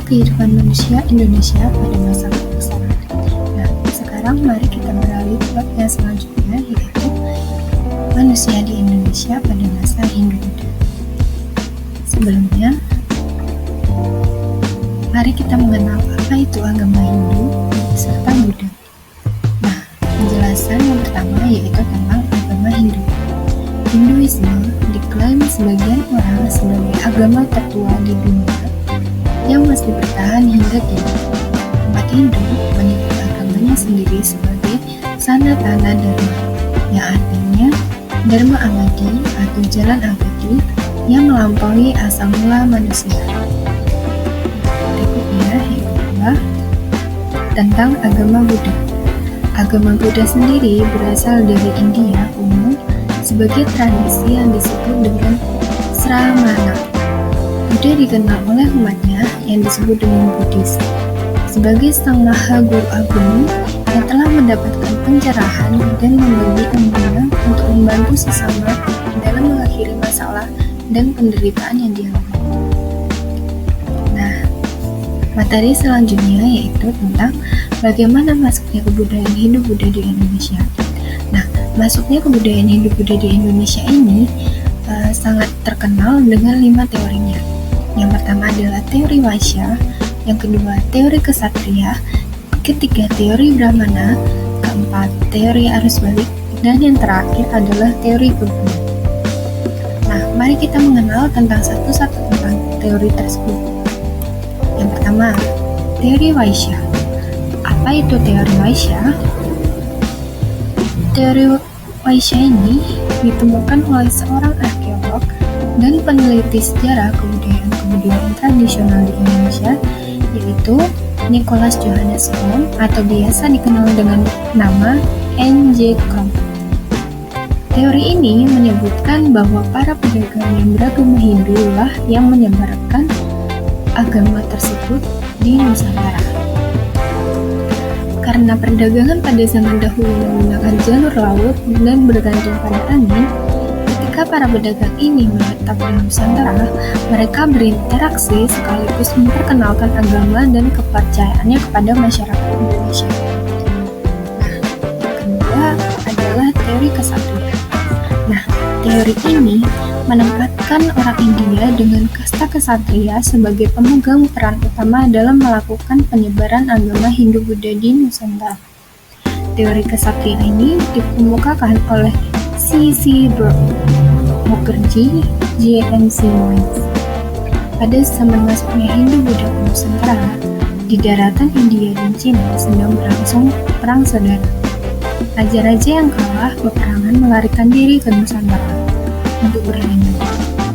kehidupan manusia Indonesia pada masa kemakmuran. Nah, sekarang mari kita beralih ke bab yang selanjutnya, yaitu manusia di Indonesia pada masa Hindu-Buddha. Sebelumnya, mari kita mengenal apa itu agama Hindu serta Buddha. Nah, penjelasan yang pertama yaitu tentang agama Hindu. Hinduisme diklaim sebagian orang sebagai agama tertua di dunia yang masih bertahan hingga kini. Umat Hindu menyebut agamanya sendiri sebagai Sanatana Dharma, yang artinya Dharma abadi atau jalan abadi yang melampaui asal mula manusia. Berikutnya yang kedua, tentang agama Buddha. Agama Buddha sendiri berasal dari India kuno sebagai tradisi yang disebut dengan Sramana. Buddha dikenal oleh umatnya yang disebut dengan Buddhis sebagai sang maha guru agung yang telah mendapatkan pencerahan dan membagi ilmunya untuk membantu sesama dalam mengakhiri masalah dan penderitaan yang dialami. Nah, materi selanjutnya yaitu tentang bagaimana masuknya kebudayaan Hindu-Buddha di Indonesia. Nah, masuknya kebudayaan Hindu-Buddha di Indonesia ini sangat terkenal dengan 5 teorinya. Yang pertama adalah teori Vaisya, yang kedua teori Ksatria, ketiga teori Brahmana, keempat teori arus balik, dan yang terakhir adalah teori Purba. Nah, mari kita mengenal tentang satu-satu tentang teori tersebut. Yang pertama, teori Vaisya. Apa itu teori Vaisya? Teori Vaisya ini ditemukan oleh seorang arkeolog dan peneliti sejarah kebudayaan tradisional di Indonesia, yaitu Nicholas Johannes Krohn atau biasa dikenal dengan nama N.J. Krohn. Teori ini menyebutkan bahwa para pedagang yang beragama Hindu lah yang menyebarkan agama tersebut di Nusantara. Karena perdagangan pada zaman dahulu menggunakan jalur laut dan bergantung pada angin, ketika para pedagang ini menetap di Nusantara, mereka berinteraksi sekaligus memperkenalkan agama dan kepercayaannya kepada masyarakat Indonesia. Nah, yang kedua adalah teori Ksatria. Nah, teori ini menempatkan orang India dengan kasta Ksatria sebagai pemegang peran utama dalam melakukan penyebaran agama Hindu-Buddha di Nusantara. Teori Ksatria ini dikemukakan oleh C.C. Mukherjee, J.M.C. Mines. Pada zaman masuknya Hindu-Buddha ke Nusantara, di daratan India dan Cina sedang berlangsung perang saudara. Raja-raja yang kalah peperangan melarikan diri ke Nusantara untuk berlindung.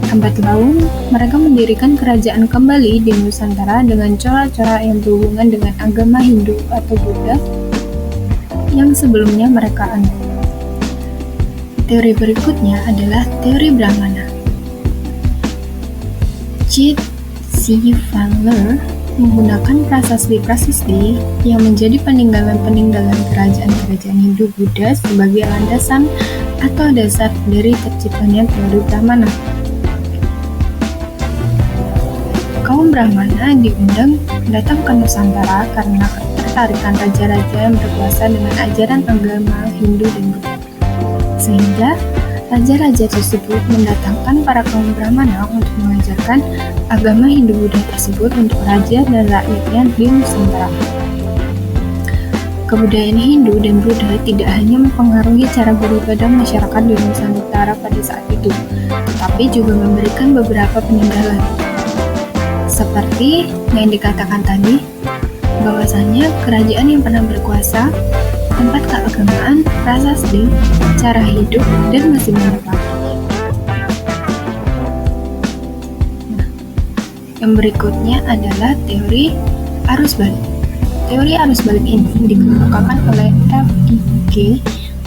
Lambat laun, mereka mendirikan kerajaan kembali di Nusantara dengan corak-corak yang berhubungan dengan agama Hindu atau Buddha yang sebelumnya mereka anut. Teori berikutnya adalah teori Brahmana. J.C. Van Leer menggunakan prasasti-prasasti yang menjadi peninggalan-peninggalan kerajaan-kerajaan Hindu-Buddha sebagai landasan atau dasar dari terciptanya teori Brahmana. Kaum Brahmana diundang datang ke Nusantara karena ketertarikan raja-raja yang berkuasa dengan ajaran agama Hindu dan Buddha. Sehingga raja-raja tersebut mendatangkan para kaum Brahmana untuk mengajarkan agama Hindu-Buddha tersebut untuk raja dan rakyatnya di Nusantara. Kebudayaan Hindu dan Buddha tidak hanya mempengaruhi cara beribadah masyarakat di Nusantara pada saat itu, tetapi juga memberikan beberapa peninggalan. Seperti yang dikatakan tadi, bahwasannya kerajaan yang pernah berkuasa, tempat keagamaan, prasasti, cara hidup, dan masih banyak lagi. Nah, yang berikutnya adalah teori arus balik. Teori arus balik ini dikemukakan oleh F.I.G.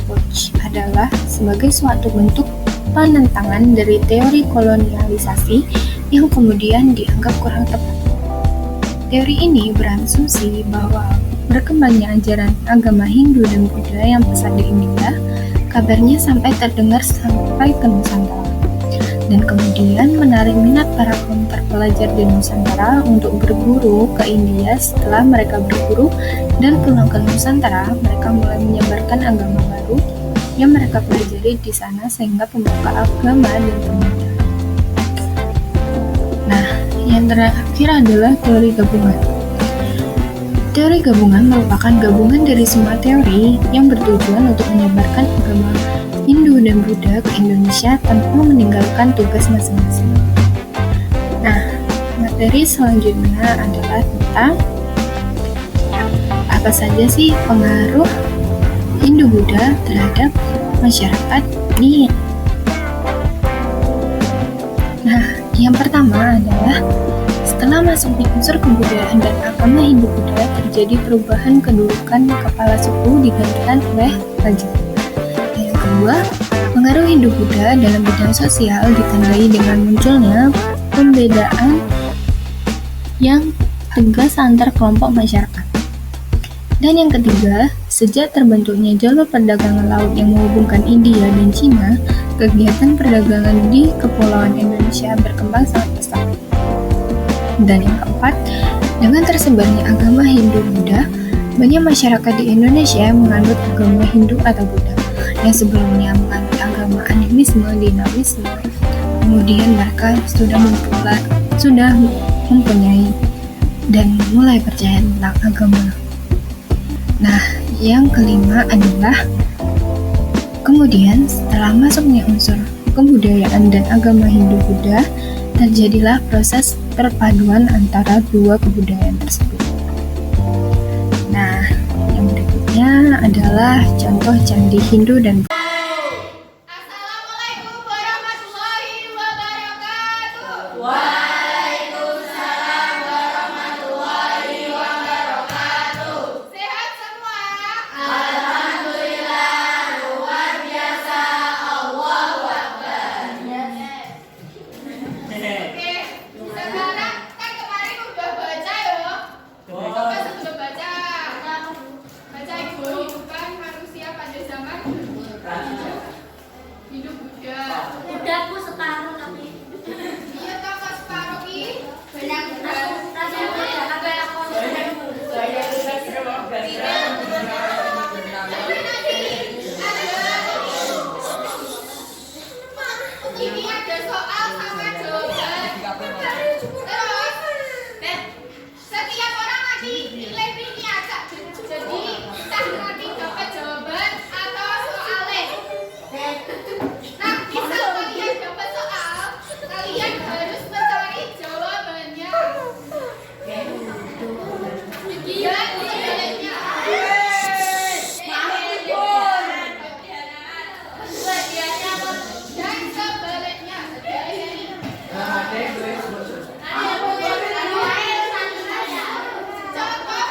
Koch adalah sebagai suatu bentuk penentangan dari teori kolonialisasi yang kemudian dianggap kurang tepat. Teori ini berasumsi bahwa berkembangnya ajaran agama Hindu dan Buddha yang pesat di India, kabarnya sampai terdengar sampai ke Nusantara. dan kemudian menarik minat para kaum terpelajar di Nusantara untuk berburu ke India. Setelah mereka berburu dan pulang ke Nusantara, mereka mulai menyebarkan agama baru yang mereka pelajari di sana sehingga pembuka agama dan pemuda. Nah, yang terakhir adalah teori gabungan. Teori gabungan merupakan gabungan dari semua teori yang bertujuan untuk menyebarkan agama Hindu dan Buddha ke Indonesia tanpa meninggalkan tugas masing-masing. Nah, materi selanjutnya adalah tentang apa saja sih pengaruh Hindu-Buddha terhadap masyarakat di. Nah, yang pertama adalah setelah masuknya unsur kebudayaan dan agama Hindu-Buddha, terjadi perubahan kedudukan kepala suku digantikan oleh raja. Yang kedua, pengaruh Hindu-Buddha dalam bidang sosial ditandai dengan munculnya pembedaan yang tegas antar kelompok masyarakat. Dan yang ketiga, sejak terbentuknya jalur perdagangan laut yang menghubungkan India dan Cina, kegiatan perdagangan di Kepulauan Indonesia berkembang sangat pesat. Dan yang keempat, dengan tersebarnya agama Hindu-Buddha, banyak masyarakat di Indonesia yang menganut agama Hindu atau Buddha, yang sebelumnya menganut agama animisme, dinamisme. Kemudian mereka sudah mempunyai dan mulai percaya tentang agama. Nah, yang kelima adalah kemudian setelah masuknya unsur kebudayaan dan agama Hindu-Buddha, terjadilah proses perpaduan antara dua kebudayaan tersebut. Nah, yang berikutnya adalah contoh candi Hindu dan Buddha. Assalamualaikum warahmatullahi wabarakatuh. Waalaikumsalam warahmatullahi wabarakatuh. Sehat semua? Alhamdulillah, luar biasa. Allahu Akbar. Oke, sekarang kan kemarin udah baca ya. Coba sebelum baca. Baca kehidupan manusia pada zaman hidup Buddha. Udah aku separuh tapi Iya toh kok separuh ki. banyak rasanya apa aku Ini ada soal sama jawaban. Terus, setiap orang nanti nilai ini aja. Jadi kita nanti dapat jawaban atau soalnya. Nah, bisa kalian dapat soal, kalian harus mencari jawabannya. Dan sebaliknya. Dan sebaliknya. Contoh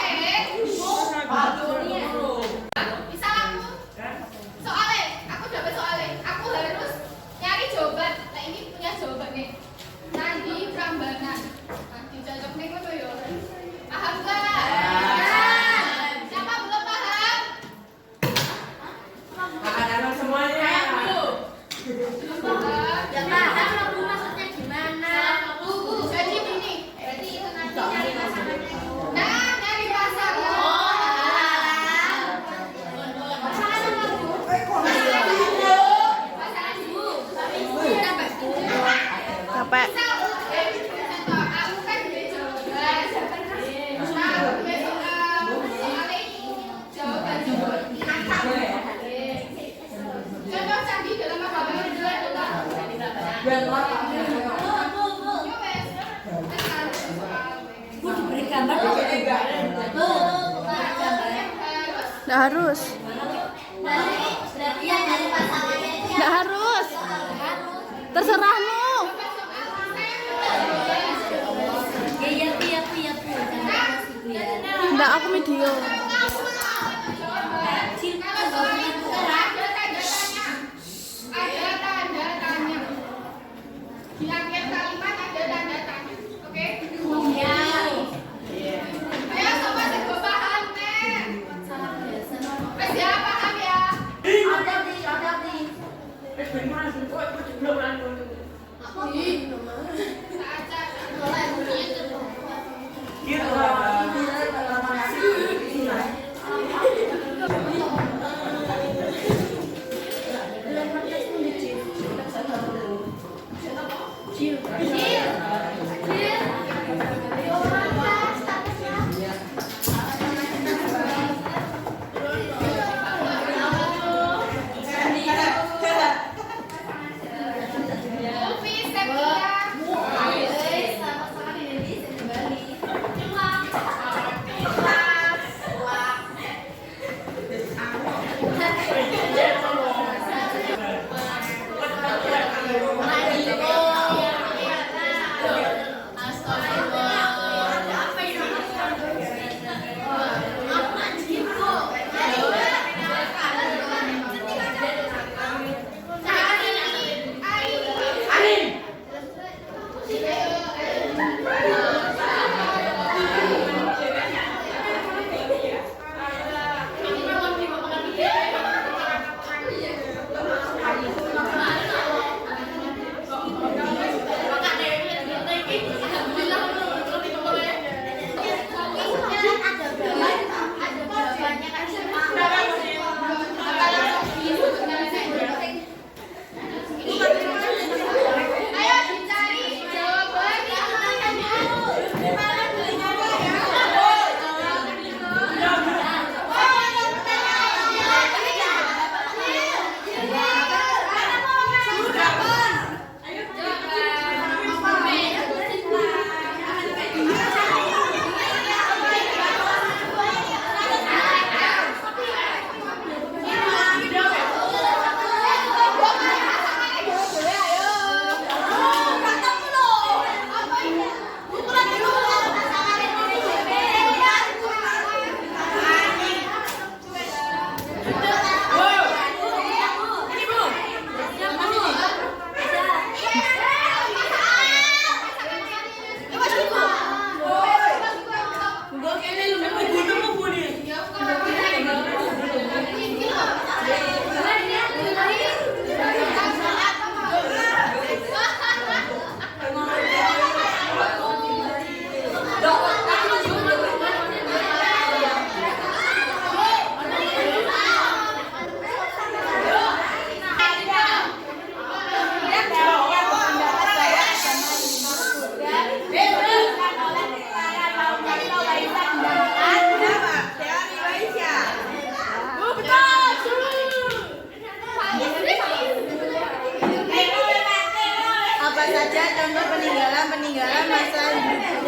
misal aku dapat soalnya, aku harus nyari jawaban. Nah ini punya jawaban nih. Nanti Prambanan. Nah dicocok nih ngono yo. Paham gak? Siapa belum paham? Belum paham. ya paham aku maksudnya gimana. Jadi gini, berarti itu nanti nyari pasangannya. Nah, nyari pasangan. Pasangan dulu. Capek. Contoh, aku kan udah jawaban. Nah, besok soalnya jawaban. Contoh candi dalam agama Hindu adalah Beri gambar dong. Nggak harus. Berarti yang dari pasangannya itu Nggak harus. Terserahmu. ya iya Nggak, aku video. ada tanda tanya. Di akhir kalimat ada tanda tanya. Oke? Ayo sama saya paham nih. Wes ya paham ya. contoh peninggalan masa hidup